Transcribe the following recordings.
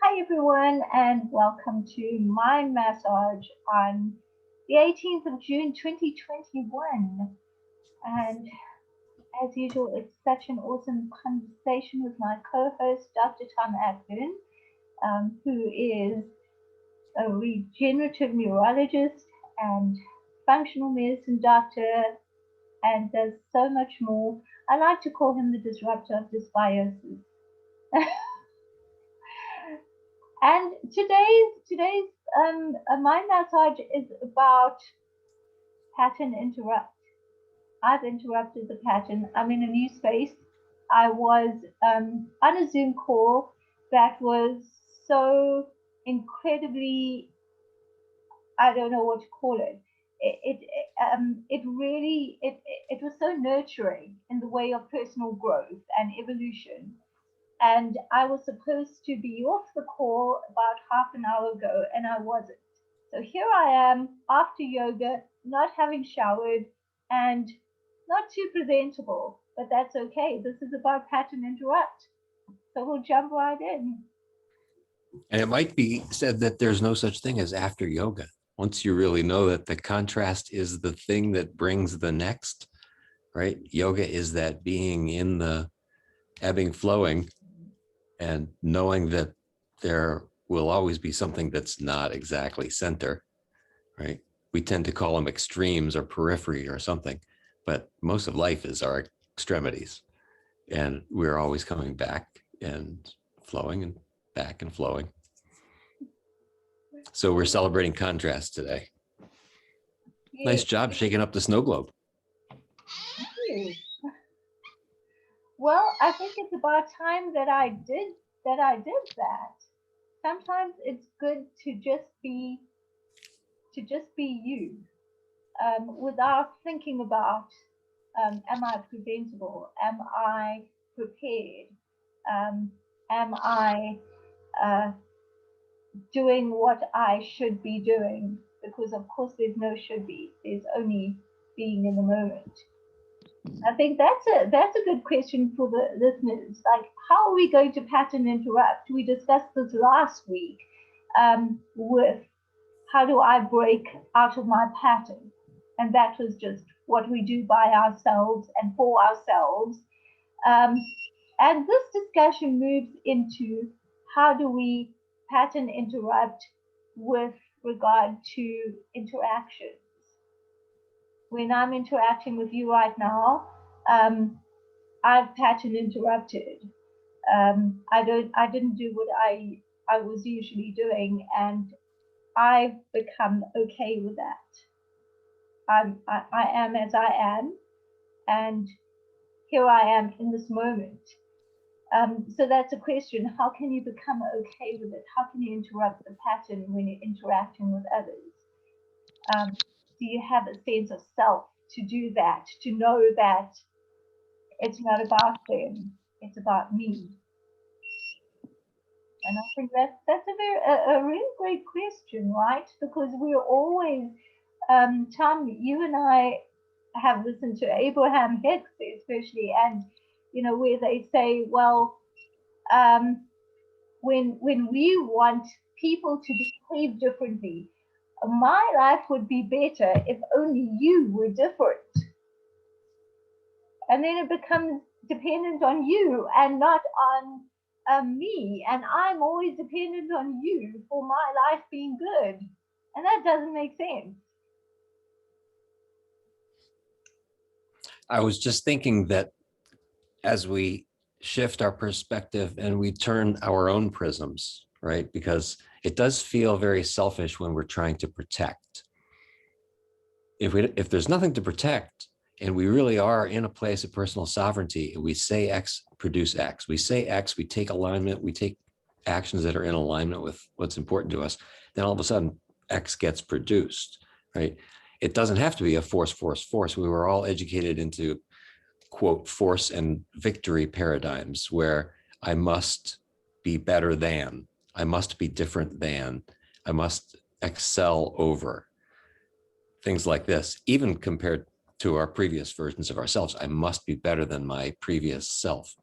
Hi everyone and welcome to Mind Massage on the 18th of June 2021. And as usual, it's such an awesome conversation with my co-host, Dr. Tom Atkin, who is a regenerative neurologist and functional medicine doctor and does so much more. I like to call him the disruptor of dysbiosis. And today's mind massage is about pattern interrupt. I've interrupted the pattern. I'm in a new space. I was on a Zoom call that was so incredibly, I don't know what to call it. It really it was so nurturing in the way of personal growth and evolution, and I was supposed to be off the call about half an hour ago, and I wasn't. So here I am after yoga, not having showered and not too presentable, but that's okay. This is about pattern interrupt. So we'll jump right in. And it might be said that there's no such thing as after yoga. Once you really know that the contrast is the thing that brings the next, right? Yoga is that being in the ebbing, flowing, and knowing that there will always be something that's not exactly center, right? We tend to call them extremes or periphery or something, but most of life is our extremities. And we're always coming back and flowing and back and flowing. So we're celebrating contrast today. Yes. Nice job shaking up the snow globe. Well, I think it's about time that I did that. Sometimes it's good to just be you, without thinking about, am I presentable? Am I prepared? Am I uh, doing what I should be doing? Because of course there's no should be. There's only being in the moment. I think that's a good question for the listeners. Like, how are we going to pattern interrupt? We discussed this last week, with how do I break out of my pattern, and that was just what we do by ourselves and for ourselves. Um, and this discussion moves into how do we pattern interrupt with regard to interactions. When I'm interacting with you right now, um, I've pattern interrupted. I didn't do what I was usually doing, and I've become okay with that. I am as I am, and here I am in this moment. So that's a question. How can you become okay with it? How can you interrupt the pattern when you're interacting with others? Do you have a sense of self to do that, to know that it's not about them, it's about me? And I think that's a really great question, right? Because we're always, Tom, you and I have listened to Abraham Hicks especially, and where they say, well, um, when we want people to behave differently, my life would be better if only you were different. And then it becomes dependent on you and not on me. And I'm always dependent on you for my life being good. And that doesn't make sense. I was just thinking that as we shift our perspective and we turn our own prisms, right? Because it does feel very selfish when we're trying to protect. If there's nothing to protect, and we really are in a place of personal sovereignty, and we say X, produce X. We say X, we take alignment, we take actions that are in alignment with what's important to us, then all of a sudden X gets produced, right? It doesn't have to be a force, force, force. We were all educated into, quote, force and victory paradigms where I must be better than, I must be different than, I must excel over. Things like this, even compared to our previous versions of ourselves. I must be better than my previous self.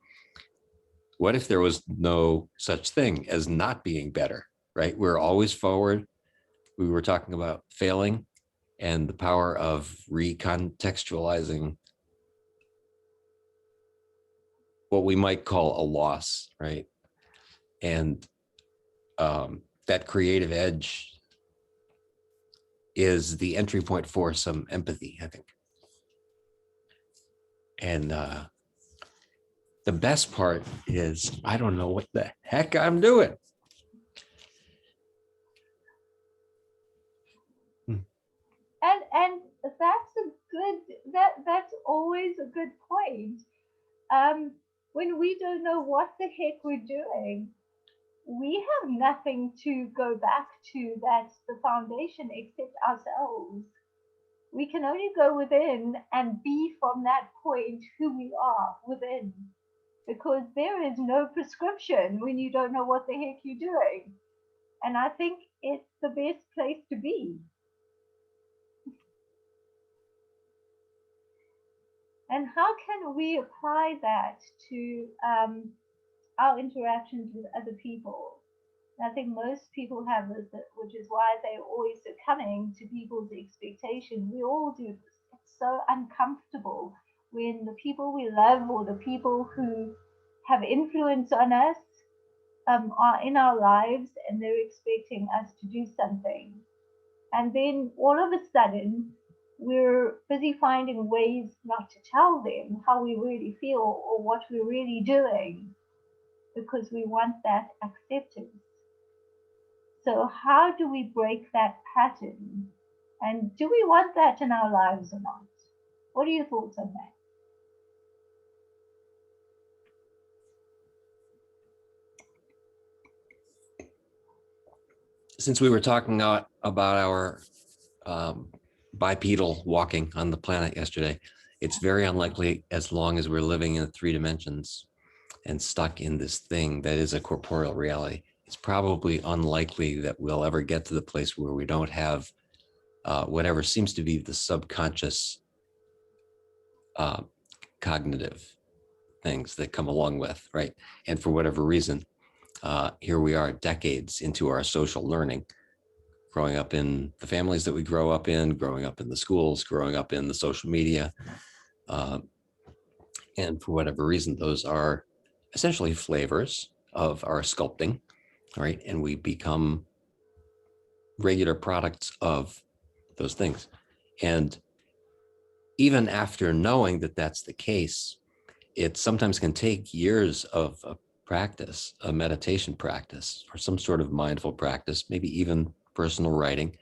What if there was no such thing as not being better, right? We're always forward. We were talking about failing and the power of recontextualizing what we might call a loss, right? And that creative edge is the entry point for some empathy, I think. And the best part is I don't know what the heck I'm doing. And that's a good, that's always a good point. When we don't know what the heck we're doing, we have nothing to go back to that's the foundation except ourselves. We can only go within and be from that point who we are within, because there is no prescription when you don't know what the heck you're doing. And I think it's the best place to be. And how can we apply that to our interactions with other people? And I think most people have this, which is why they're always succumbing to people's expectations. We all do this. It's so uncomfortable when the people we love or the people who have influence on us are in our lives and they're expecting us to do something. And then all of a sudden, we're busy finding ways not to tell them how we really feel or what we're really doing because we want that acceptance. So, how do we break that pattern? And do we want that in our lives or not? What are your thoughts on that? Since we were talking about our bipedal walking on the planet yesterday, it's very unlikely, as long as we're living in 3 dimensions and stuck in this thing that is a corporeal reality, it's probably unlikely that we'll ever get to the place where we don't have whatever seems to be the subconscious cognitive things that come along with, right? And for whatever reason, here we are decades into our social learning, growing up in the families that we grow up in, growing up in the schools, growing up in the social media. And for whatever reason, those are essentially flavors of our sculpting, right? And we become regular products of those things. And even after knowing that that's the case, it sometimes can take years of a practice, a meditation practice, or some sort of mindful practice, maybe even personal writing,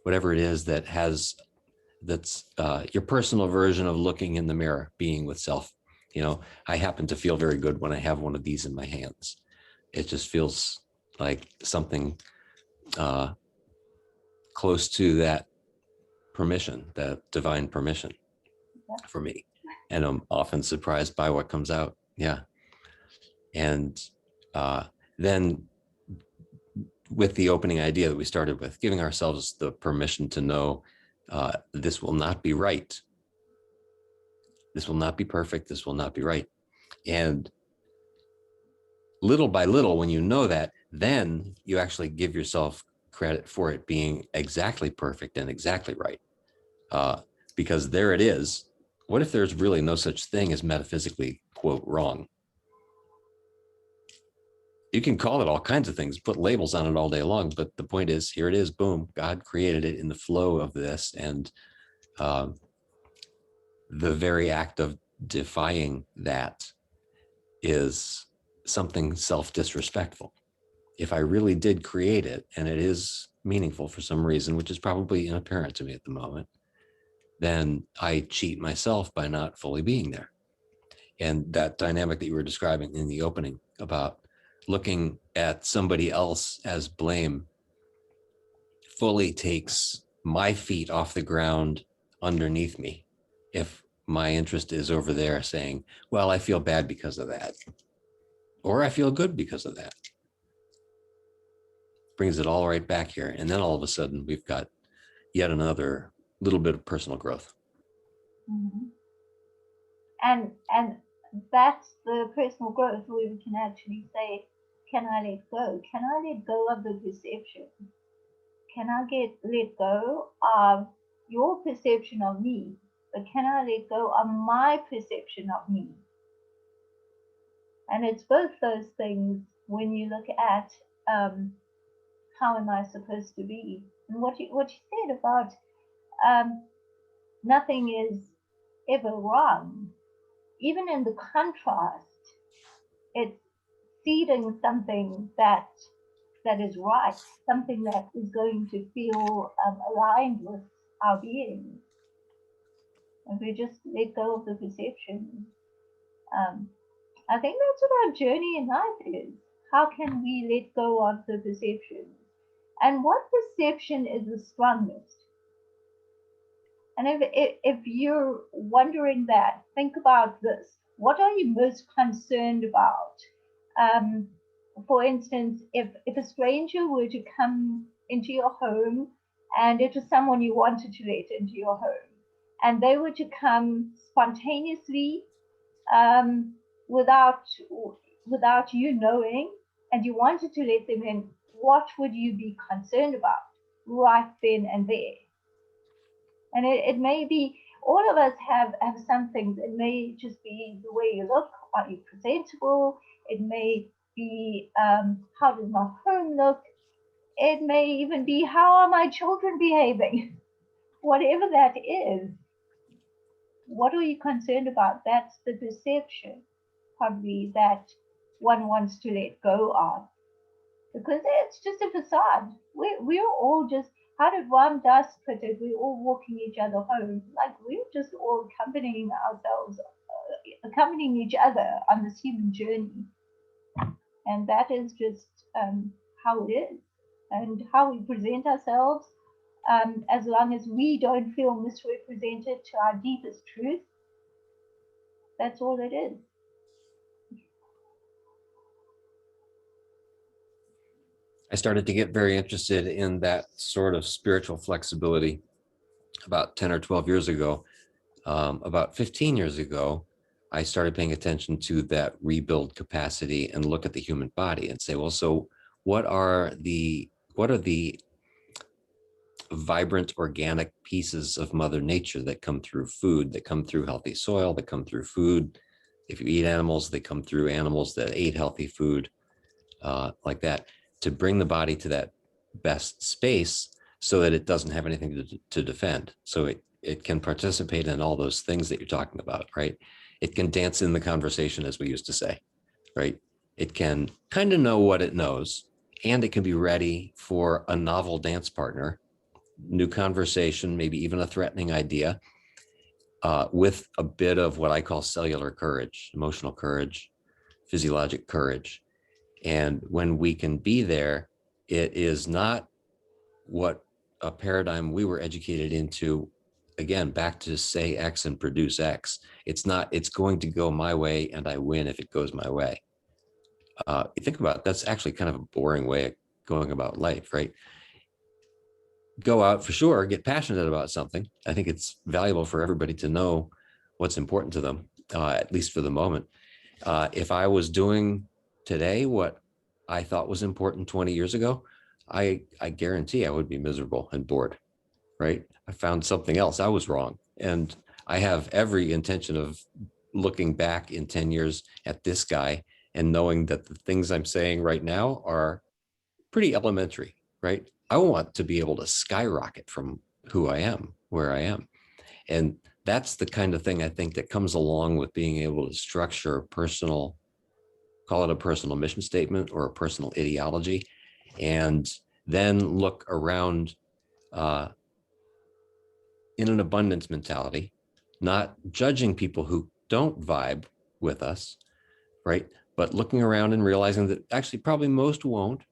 whatever it is that has, that's your personal version of looking in the mirror, being with self. You know, I happen to feel very good when I have one of these in my hands. It just feels like something close to that permission, that divine permission for me. And I'm often surprised by what comes out. Yeah. And then with the opening idea that we started with, giving ourselves the permission to know this will not be right. This will not be perfect. This will not be right. And little by little, when you know that, then you actually give yourself credit for it being exactly perfect and exactly right. Because there it is. What if there's really no such thing as metaphysically, quote, wrong? You can call it all kinds of things, put labels on it all day long, but the point is, here it is, boom, God created it in the flow of this. And the very act of defying that is something self-disrespectful. If I really did create it and it is meaningful for some reason, which is probably inapparent to me at the moment, then I cheat myself by not fully being there. And that dynamic that you were describing in the opening about looking at somebody else as blame fully takes my feet off the ground underneath me. If my interest is over there saying, well, I feel bad because of that, or I feel good because of that, brings it all right back here. And then all of a sudden we've got yet another little bit of personal growth. Mm-hmm. And that's the personal growth where we can actually say, can I let go? Can I let go of the perception? Can I let go of your perception of me? But can I let go of my perception of me? And it's both those things when you look at how am I supposed to be? And what you said about um, nothing is ever wrong, even in the contrast, it's seeding something that is right, something that is going to feel aligned with our being. And we just let go of the perception. Um, I think that's what our journey in life is. How can we let go of the perceptions? And what perception is the strongest? And if you're wondering that, think about this. What are you most concerned about? Um, for instance, if a stranger were to come into your home and it was someone you wanted to let into your home, and they were to come spontaneously um, without without you knowing, and you wanted to let them in, what would you be concerned about right then and there? And it may be all of us have some things. It may just be the way you look. Are you presentable? It may be how does my home look? It may even be how are my children behaving? Whatever that is, what are you concerned about? That's the perception, probably, that one wants to let go of. Because it's just a facade. We're all just, how did Ram Dass put it? We're all walking each other home. Like we're just all accompanying ourselves, accompanying each other on this human journey. And that is just how it is. And how we present ourselves, as long as we don't feel misrepresented to our deepest truth, that's all it is. I started to get very interested in that sort of spiritual flexibility about 10 or 12 years ago. About 15 years ago, I started paying attention to that rebuild capacity and look at the human body and say, well, so what are the vibrant organic pieces of Mother Nature that come through food, that come through healthy soil, that come through food? If you eat animals, they come through animals that ate healthy food, like that, to bring the body to that best space so that it doesn't have anything to defend. So it can participate in all those things that you're talking about, right? It can dance in the conversation, as we used to say, right? It can kind of know what it knows, and it can be ready for a novel dance partner, new conversation, maybe even a threatening idea, with a bit of what I call cellular courage, emotional courage, physiologic courage. And when we can be there, it is not what a paradigm we were educated into. Again, back to say X and produce X. It's not, it's going to go my way and I win if it goes my way. You think about it, that's actually kind of a boring way of going about life, right? Go out for sure, get passionate about something. I think it's valuable for everybody to know what's important to them, at least for the moment. If I was doing today what I thought was important 20 years ago, I guarantee I would be miserable and bored, right? I found something else. I was wrong. And I have every intention of looking back in 10 years at this guy and knowing that the things I'm saying right now are pretty elementary, right? I want to be able to skyrocket from who I am, where I am. And that's the kind of thing I think that comes along with being able to structure a personal, call it a personal mission statement or a personal ideology, and then look around in an abundance mentality, not judging people who don't vibe with us, right? But looking around and realizing that actually probably most won't.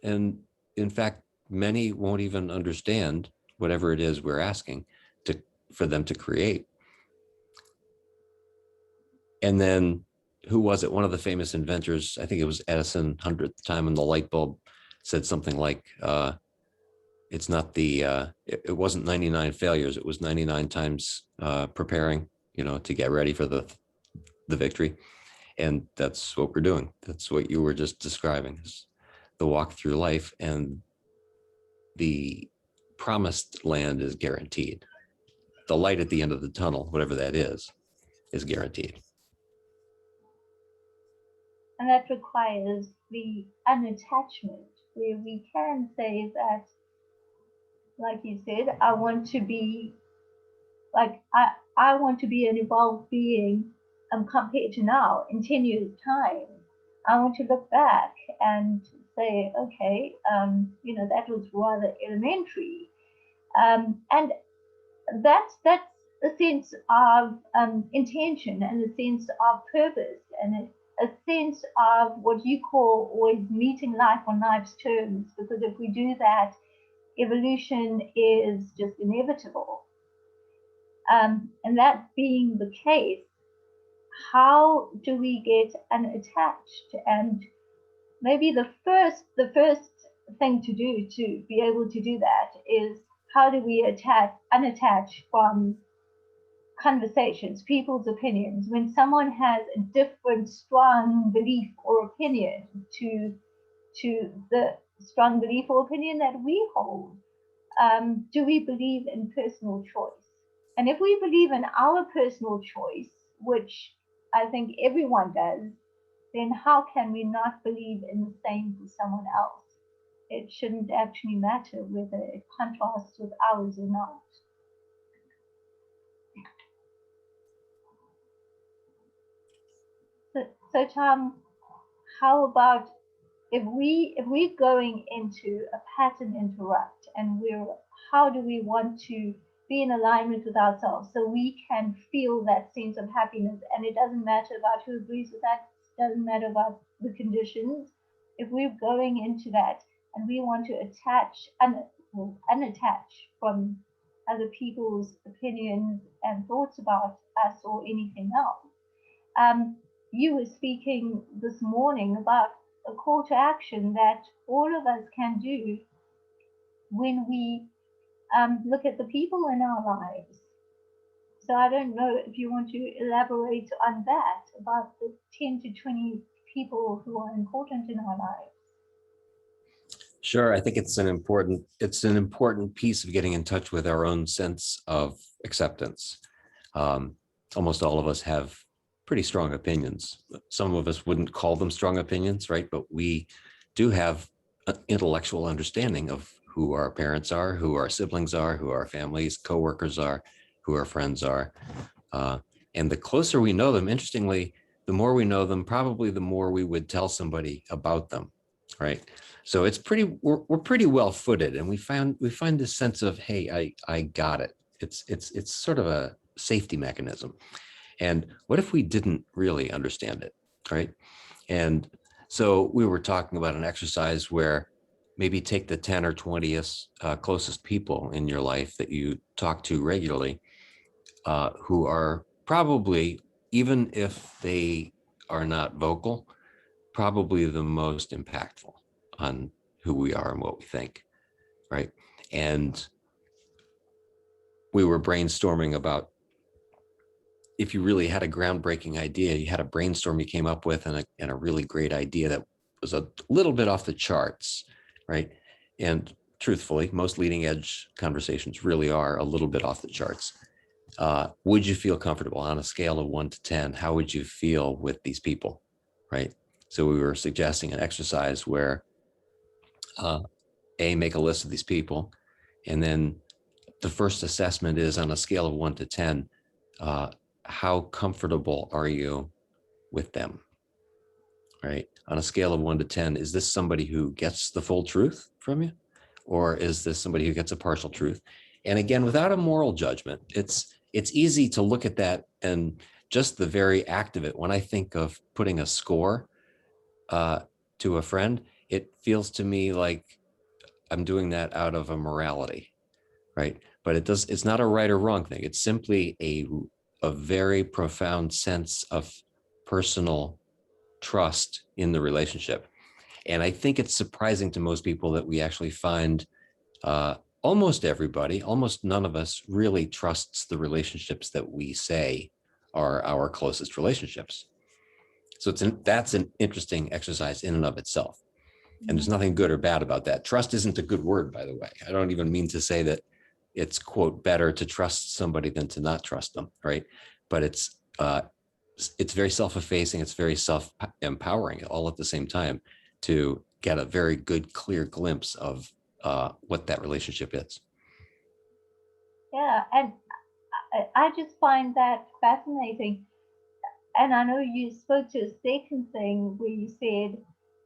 And in fact, many won't even understand whatever it is we're asking for them to create. And then who was it? One of the famous inventors, I think it was Edison, 100th time on the light bulb, said something like, it's not it wasn't 99 failures. It was 99 times preparing, to get ready for the the victory. And that's what we're doing. That's what you were just describing, is the walk through life, and the promised land is guaranteed. The light at the end of the tunnel, whatever that is guaranteed. And that requires the unattachment, where we can say that, like you said, I want to be like, I want to be an evolved being compared to now in 10 years' time. I want to look back and say, okay, that was rather elementary. And that's a sense of intention, and a sense of purpose, and a sense of what you call always meeting life on life's terms. Because if we do that, evolution is just inevitable. And that being the case, how do we get unattached? And maybe the first thing to do to be able to do that is, how do we unattach from conversations, people's opinions? When someone has a different strong belief or opinion to the strong belief or opinion that we hold, do we believe in personal choice? And if we believe in our personal choice, which I think everyone does, then how can we not believe in the same for someone else? It shouldn't actually matter whether it contrasts with ours or not. So Tom, how about if we're going into a pattern interrupt, and how do we want to be in alignment with ourselves so we can feel that sense of happiness? And it doesn't matter about who agrees with that, doesn't matter about the conditions. If we're going into that and we want to unattach from other people's opinions and thoughts about us or anything else. You were speaking this morning about a call to action that all of us can do when we look at the people in our lives. So I don't know if you want to elaborate on that, about the 10 to 20 people who are important in our lives. Sure, I think it's an important piece of getting in touch with our own sense of acceptance. Almost all of us have pretty strong opinions. Some of us wouldn't call them strong opinions, right? But we do have an intellectual understanding of who our parents are, who our siblings are, who our families, coworkers are, who our friends are. And the closer we know them, interestingly, the more we know them, probably the more we would tell somebody about them, right? So we're pretty well footed, and we find this sense of, hey, I got it. It's sort of a safety mechanism. And what if we didn't really understand it, right? And so we were talking about an exercise where maybe take the 10 or 20 closest people in your life that you talk to regularly, who are probably, even if they are not vocal, probably the most impactful on who we are and what we think, right? And we were brainstorming about, if you really had a groundbreaking idea, you had a brainstorm you came up with, and a really great idea that was a little bit off the charts, right? And truthfully, most leading edge conversations really are a little bit off the charts. Would you feel comfortable on a scale of 1 to 10? How would you feel with these people, right? So we were suggesting an exercise where make a list of these people, and then the first assessment is, on a scale of 1 to 10, how comfortable are you with them, right? On a scale of 1 to 10, is this somebody who gets the full truth from you, or is this somebody who gets a partial truth? And again, without a moral judgment, it's easy to look at that, and just the very act of it. When I think of putting a score to a friend, it feels to me like I'm doing that out of a morality, right? But it's not a right or wrong thing. It's simply a very profound sense of personal trust in the relationship. And I think it's surprising to most people that we actually find almost none of us really trusts the relationships that we say are our closest relationships. So that's an interesting exercise in and of itself. And there's nothing good or bad about that. Trust isn't a good word, by the way. I don't even mean to say that it's, quote, better to trust somebody than to not trust them, right? But it's very self-effacing. It's very self-empowering all at the same time to get a very good, clear glimpse of what that relationship is. Yeah, and I just find that fascinating. And I know you spoke to a second thing where you said,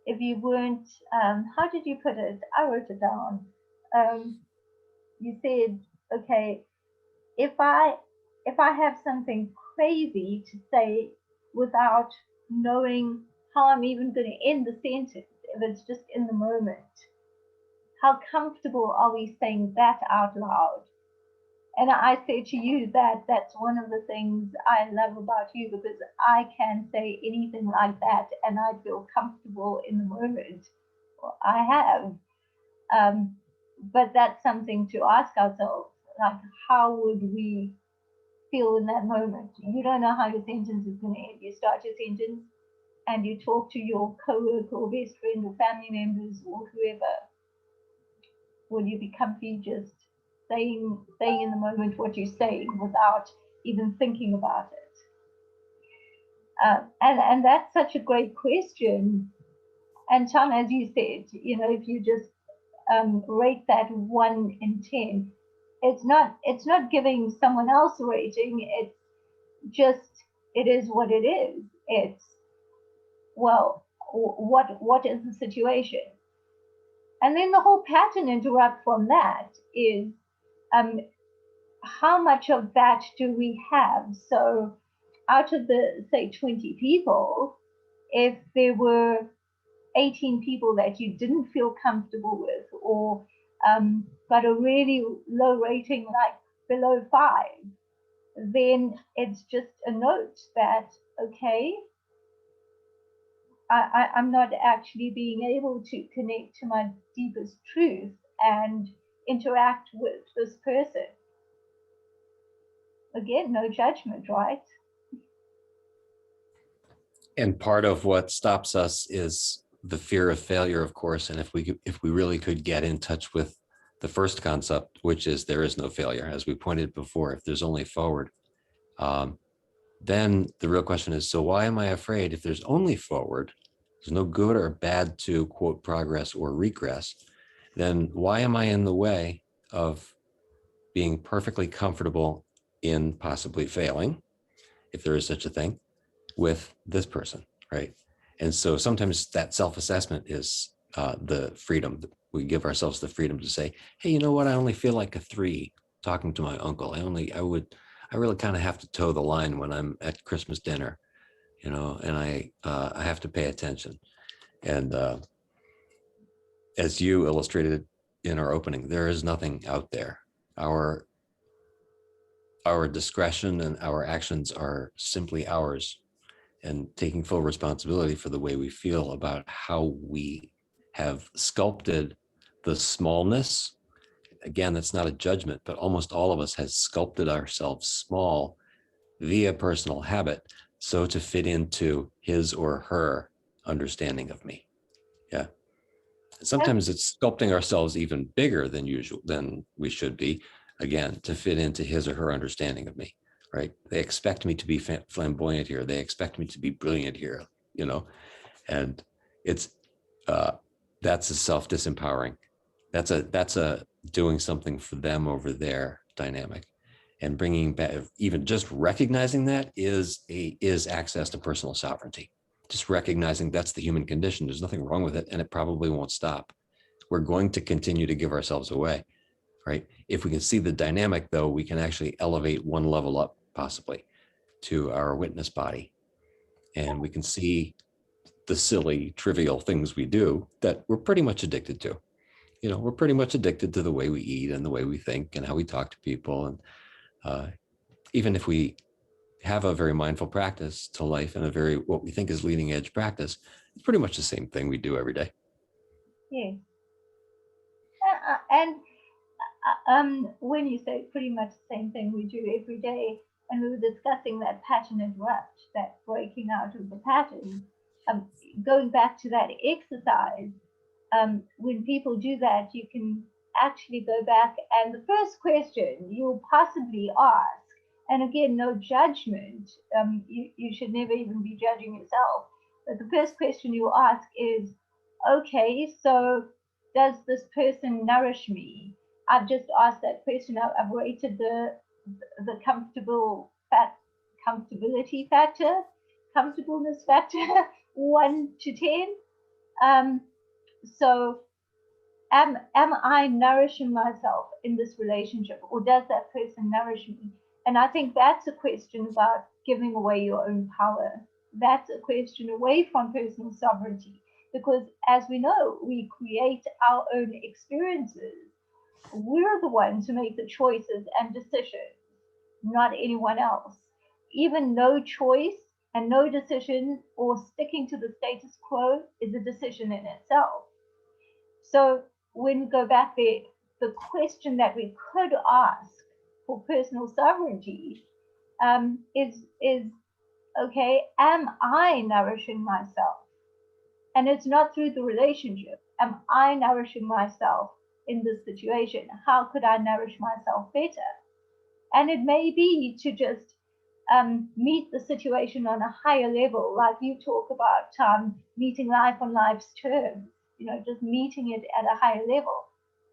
if you weren't, how did you put it? I wrote it down. You said, okay, if I have something crazy to say without knowing how I'm even going to end the sentence, if it's just in the moment, how comfortable are we saying that out loud? And I say to you that that's one of the things I love about you, because I can say anything like that and I feel comfortable in the moment. Well, I have. But that's something to ask ourselves, like, how would we feel in that moment? You don't know how your sentence is going to end. You start your sentence and you talk to your co-worker or best friend or family members or whoever. Will you be comfy just saying in the moment what you're saying without even thinking about it? And that's such a great question. And Tom, as you said, if you just rate that 1 in 10, it's not giving someone else a rating. It's just, it is what it is. It's, well, what is the situation? And then the whole pattern interrupt from that is, how much of that do we have? So out of the, say, 20 people, if there were 18 people that you didn't feel comfortable with, or got a really low rating, like below 5, then it's just a note that, okay, I'm not actually being able to connect to my deepest truth and interact with this person. Again, no judgment, right? And part of what stops us is the fear of failure, of course. And if we really could get in touch with the first concept, which is there is no failure, as we pointed before, if there's only forward, then the real question is, so why am I afraid? If there's only forward, there's no good or bad to, quote, progress or regress, then why am I in the way of being perfectly comfortable in possibly failing, if there is such a thing, with this person, right? And so sometimes that self-assessment is the freedom. We give ourselves the freedom to say, hey, you know what? I only feel like a 3 talking to my uncle. I really kind of have to toe the line when I'm at Christmas dinner, and I have to pay attention. And as you illustrated in our opening, there is nothing out there. Our discretion and our actions are simply ours, and taking full responsibility for the way we feel about how we have sculpted the smallness. Again, that's not a judgment, but almost all of us has sculpted ourselves small via personal habit, so to fit into his or her understanding of me. Yeah. Sometimes it's sculpting ourselves even bigger than usual, than we should be, again, to fit into his or her understanding of me, right? They expect me to be flamboyant here. They expect me to be brilliant here, and it's, that's a self-disempowering. That's a doing something for them over their dynamic, and bringing back, even just recognizing that is access to personal sovereignty. Just recognizing that's the human condition. There's nothing wrong with it, and it probably won't stop. We're going to continue to give ourselves away, right? If we can see the dynamic, though, we can actually elevate one level up, possibly, to our witness body. And we can see the silly, trivial things we do that we're pretty much addicted to. We're pretty much addicted to the way we eat and the way we think and how we talk to people. And even if we have a very mindful practice to life and a very, what we think is leading edge practice, it's pretty much the same thing we do every day. Yeah. And when you say pretty much the same thing we do every day, and we were discussing that pattern interrupt, that breaking out of the pattern. Going back to that exercise, when people do that, you can actually go back, and the first question you'll possibly ask, and again, no judgment, you should never even be judging yourself, but the first question you ask is, okay, so does this person nourish me? I've just asked that question. I've rated the comfortability factor, comfortableness factor, 1 to 10. Um, so am I nourishing myself in this relationship, or does that person nourish me? And I think that's a question about giving away your own power. That's a question away from personal sovereignty, because as we know, we create our own experiences. We're the ones who make the choices and decisions, not anyone else. Even no choice and no decision or sticking to the status quo is a decision in itself. So when we go back there, the question that we could ask for personal sovereignty is okay, am I nourishing myself? And it's not through the relationship. Am I nourishing myself in this situation? How could I nourish myself better? And it may be to just meet the situation on a higher level, like you talk about meeting life on life's terms, just meeting it at a higher level.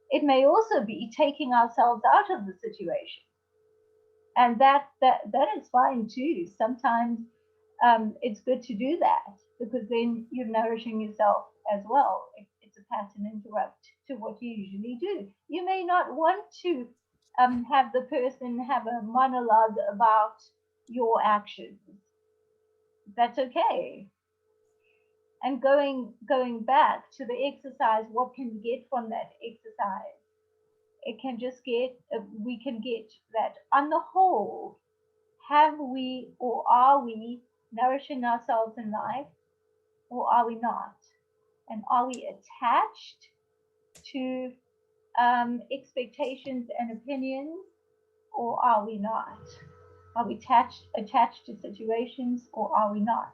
It may also be taking ourselves out of the situation, and that is fine too. Sometimes it's good to do that, because then you're nourishing yourself as well. It's a pattern interrupt to what you usually do. You may not want to have the person have a monologue about your actions. That's okay. And going back to the exercise, what can we get from that exercise? It can just get we can get that on the whole, have we or are we nourishing ourselves in life, or are we not? And are we attached to expectations and opinions, or are we not? Are we attached to situations, or are we not?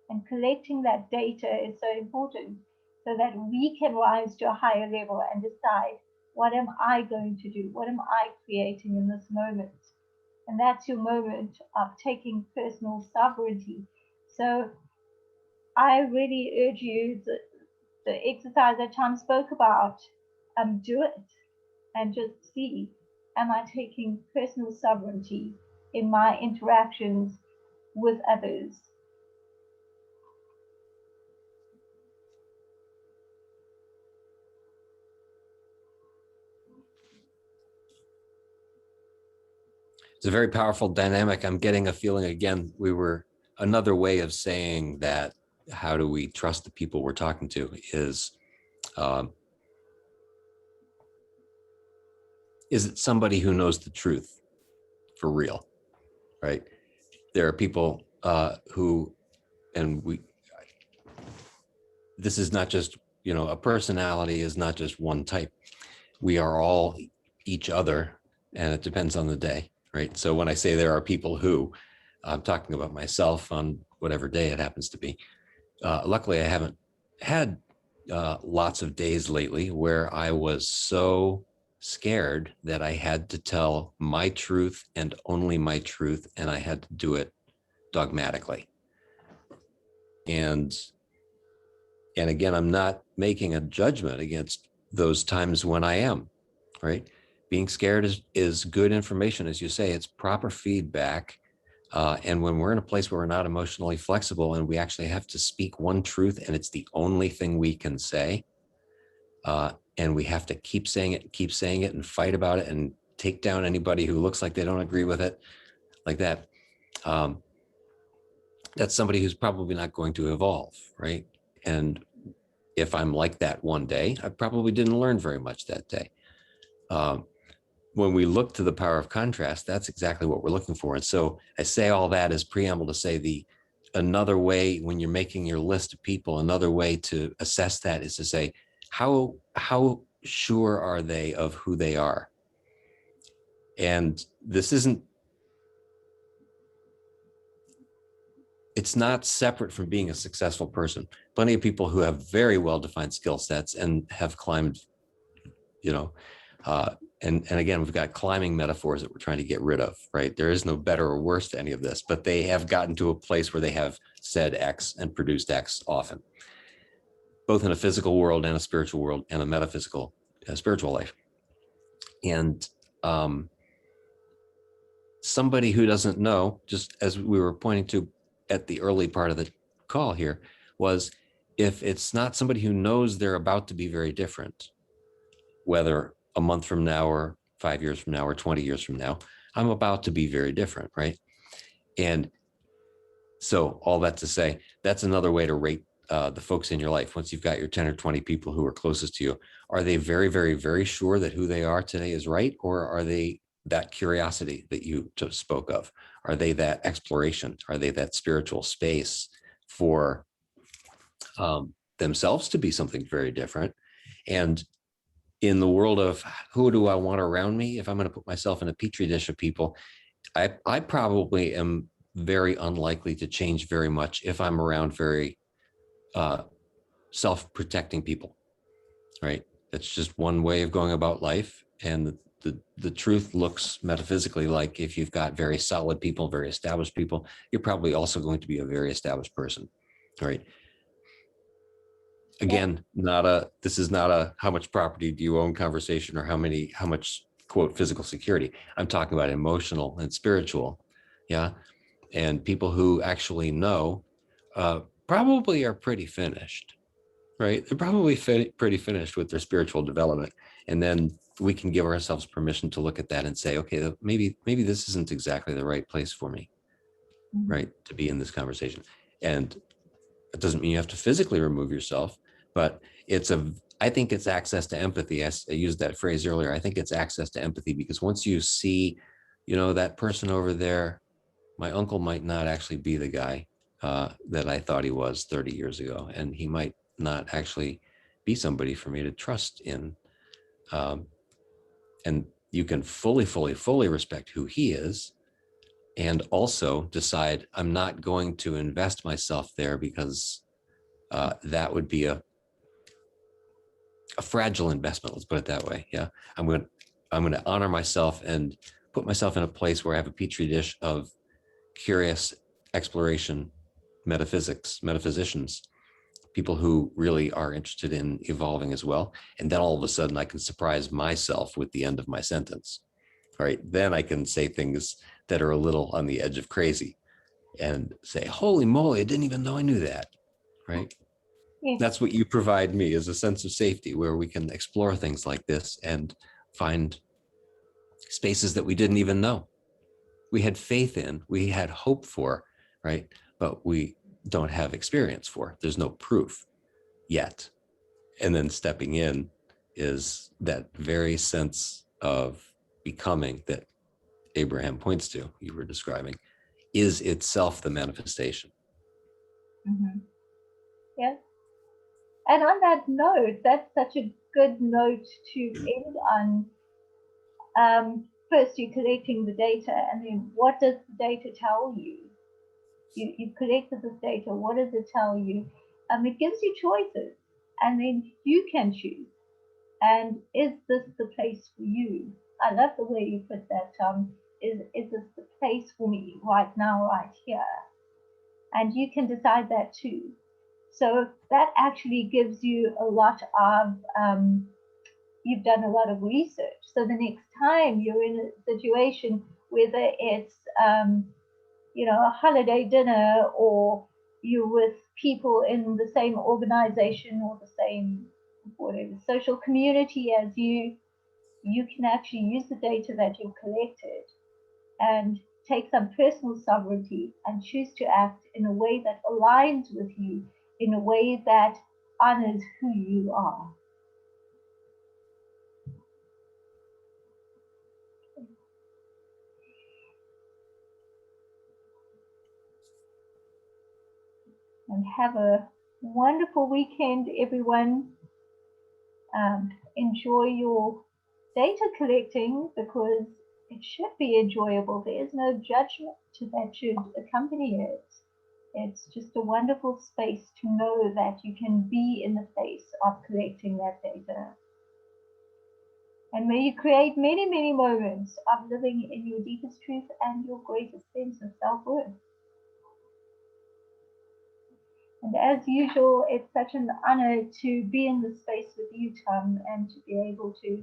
And collecting that data is so important, so that we can rise to a higher level and decide, what am I going to do? What am I creating in this moment? And that's your moment of taking personal sovereignty. So I really urge you, the exercise that Tom spoke about, do it and just see, am I taking personal sovereignty in my interactions with others? It's a very powerful dynamic. I'm getting a feeling again, another way of saying that, how do we trust the people we're talking to, is it somebody who knows the truth for real, right? There are people who, and this is not just, a personality is not just one type. We are all each other, and it depends on the day, right? So when I say there are people who, I'm talking about myself on whatever day it happens to be. Luckily, I haven't had lots of days lately where I was so scared that I had to tell my truth and only my truth, and I had to do it dogmatically. And again, I'm not making a judgment against those times when I am, right? Being scared is good information. As you say, it's proper feedback. And when we're in a place where we're not emotionally flexible and we actually have to speak one truth and it's the only thing we can say, and we have to keep saying it and fight about it and take down anybody who looks like they don't agree with it, like that, that's somebody who's probably not going to evolve, right? And if I'm like that one day, I probably didn't learn very much that day. When we look to the power of contrast, that's exactly what we're looking for. And so I say all that as preamble to say another way, when you're making your list of people, another way to assess that is to say, how sure are they of who they are? And this isn't it's not separate from being a successful person. Plenty of people who have very well-defined skill sets and have climbed, you know, and again, we've got climbing metaphors that we're trying to get rid of, right? There is no better or worse to any of this, but they have gotten to a place where they have said X and produced X often, both in a physical world and a spiritual world and a metaphysical spiritual life. And somebody who doesn't know, just as we were pointing to at the early part of the call here, was if it's not somebody who knows they're about to be very different, whether a month from now or 5 years from now or 20 years from now, I'm about to be very different, right? And so all that to say, that's another way to rate the folks in your life. Once you've got your 10 or 20 people who are closest to you, are they very, very, very sure that who they are today is right? Or are they that curiosity that you just spoke of? Are they that exploration? Are they that spiritual space for themselves to be something very different? And in the world of who do I want around me, if I'm going to put myself in a petri dish of people, I probably am very unlikely to change very much if I'm around very self-protecting people, right? That's just one way of going about life. And the truth looks metaphysically like if you've got very solid people, very established people, you're probably also going to be a very established person, right? Again, this is not a how much property do you own conversation or how much quote physical security. I'm talking about emotional and spiritual. Yeah. And people who actually know probably are pretty finished, right? They're probably pretty finished with their spiritual development. And then we can give ourselves permission to look at that and say, okay, maybe this isn't exactly the right place for me, right? To be in this conversation. And it doesn't mean you have to physically remove yourself, but I think it's access to empathy. I used that phrase earlier. I think it's access to empathy because once you see, that person over there, my uncle might not actually be the guy that I thought he was 30 years ago. And he might not actually be somebody for me to trust in. And you can fully respect who he is and also decide I'm not going to invest myself there because that would be a fragile investment. Let's put it that way. Yeah. I'm going to honor myself and put myself in a place where I have a petri dish of curious exploration, metaphysicians, people who really are interested in evolving as well. And then all of a sudden I can surprise myself with the end of my sentence. All right. Then I can say things that are a little on the edge of crazy and say, holy moly, I didn't even know I knew that. Right. Yes. That's what you provide me, is a sense of safety where we can explore things like this and find spaces that we didn't even know we had faith in, we had hope for, right? But we don't have experience for. There's no proof yet. And then stepping in is that very sense of becoming that Abraham points to, you were describing, is itself the manifestation. Yes. And on that note, that's such a good note to end on. First, you're collecting the data, and then what does the data tell you? You've collected this data. What does it tell you? It gives you choices, and then you can choose. And is this the place for you? I love the way you put that, Tom. Is this the place for me right now, right here? And you can decide that too. So that actually gives you a lot of, you've done a lot of research. So the next time you're in a situation, whether it's, a holiday dinner or you're with people in the same organization or the same whatever social community as you can actually use the data that you've collected and take some personal sovereignty and choose to act in a way that aligns with you, in a way that honors who you are. And have a wonderful weekend, everyone. Enjoy your data collecting because it should be enjoyable. There is no judgment that should accompany it. It's just a wonderful space to know that you can be in the face of collecting that data. And may you create many, many moments of living in your deepest truth and your greatest sense of self-worth. And as usual, it's such an honor to be in this space with you, Tom, and to be able to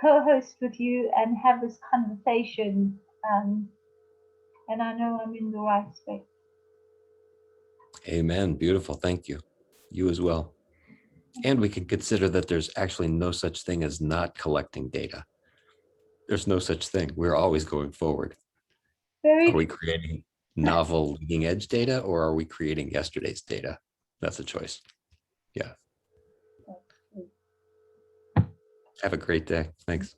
co-host with you and have this conversation. And I know I'm in the right space. Amen. Beautiful. Thank you. You as well. And we can consider that there's actually no such thing as not collecting data. There's no such thing. We're always going forward. Are we creating novel leading edge data, or are we creating yesterday's data? That's a choice. Yeah. Have a great day. Thanks.